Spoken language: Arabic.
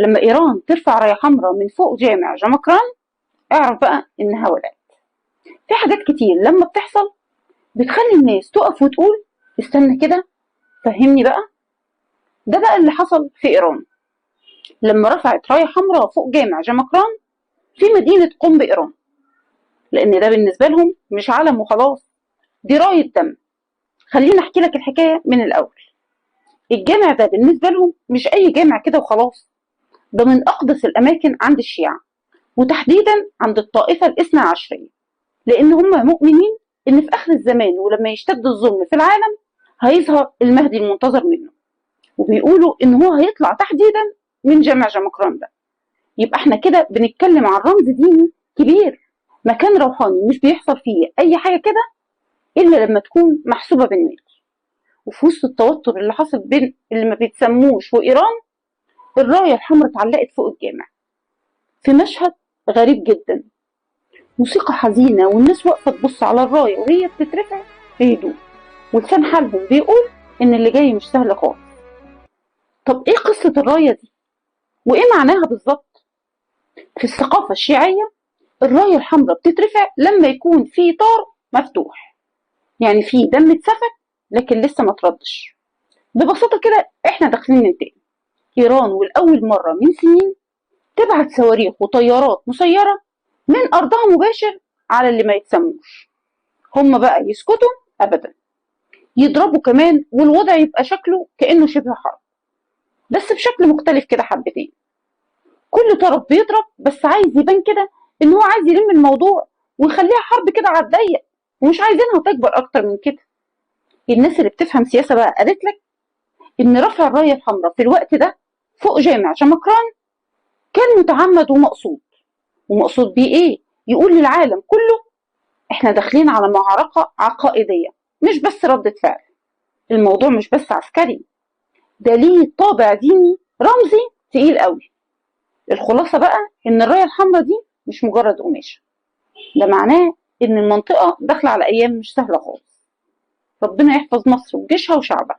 لما إيران ترفع راية حمراء من فوق جامع جمكران، اعرف بقى إنها ولعت. في حاجات كتير لما بتحصل بتخلي الناس تقف وتقول استنى كده، فهمني بقى. ده بقى اللي حصل في إيران لما رفعت راية حمراء فوق جامع جمكران في مدينة قم بإيران، لأن ده بالنسبة لهم مش علم وخلاص، دي راية دم. خليني أحكي لك الحكاية من الأول. الجامع ده بالنسبة لهم مش أي جامع كده وخلاص، ده من أقدس الأماكن عند الشيعة، وتحديدا عند الطائفة الاثنى عشرية، لأن هم مؤمنين إن في آخر الزمان ولما يشتد الظلم في العالم هيظهر المهدي المنتظر منه، وبيقولوا إن هو هيطلع تحديدا من جامع جمكران ده. يبقى احنا كده بنتكلم عن رمز ديني كبير، مكان روحاني مش بيحصل فيه أي حاجة كده إلا لما تكون محسوبة بالناس. وفي وسط التوتر اللي حصل بين اللي ما بيتسموش وإيران، الراية الحمراء اتعلقت فوق الجامع في مشهد غريب جدا. موسيقى حزينة والناس واقفة تبص على الراية وهي بتترفع بهدوء، ولسان حالهم بيقول إن اللي جاي مش سهل خالص. طب إيه قصة الراية دي؟ وإيه معناها بالظبط؟ في الثقافة الشيعية الراية الحمراء بتترفع لما يكون في طار مفتوح، يعني في دم اتسفك لكن لسه ما تردش. ببساطة كده احنا داخلين ننتقم. إيران والأول مرة من سنين تبعت صواريخ وطيارات مسيرة من أرضها مباشر على اللي ما يتسموش. هم بقى يسكتوا؟ أبدا، يضربوا كمان، والوضع يبقى شكله كأنه شبه حرب، بس بشكل مختلف كده حبتين. كل طرف بيضرب بس عايز يبان كده إن هو عايز يلم الموضوع ويخليها حرب كده على الضيق، ومش عايزينها تكبر أكتر من كده. الناس اللي بتفهم سياسة بقى قالت لك إن رفع الراية الحمراء في الوقت ده فوق جامع جمكران كان متعمد ومقصود. ومقصود بيه إيه؟ يقول للعالم كله إحنا داخلين على معركة عقائدية، مش بس ردة فعل. الموضوع مش بس عسكري، ده ليه طابع ديني رمزي تقيل قوي. الخلاصة بقى إن الراية الحمراء دي مش مجرد قماشة، ده معناه إن المنطقة داخلة على أيام مش سهلة خالص. ربنا يحفظ مصر وجيشها وشعبها.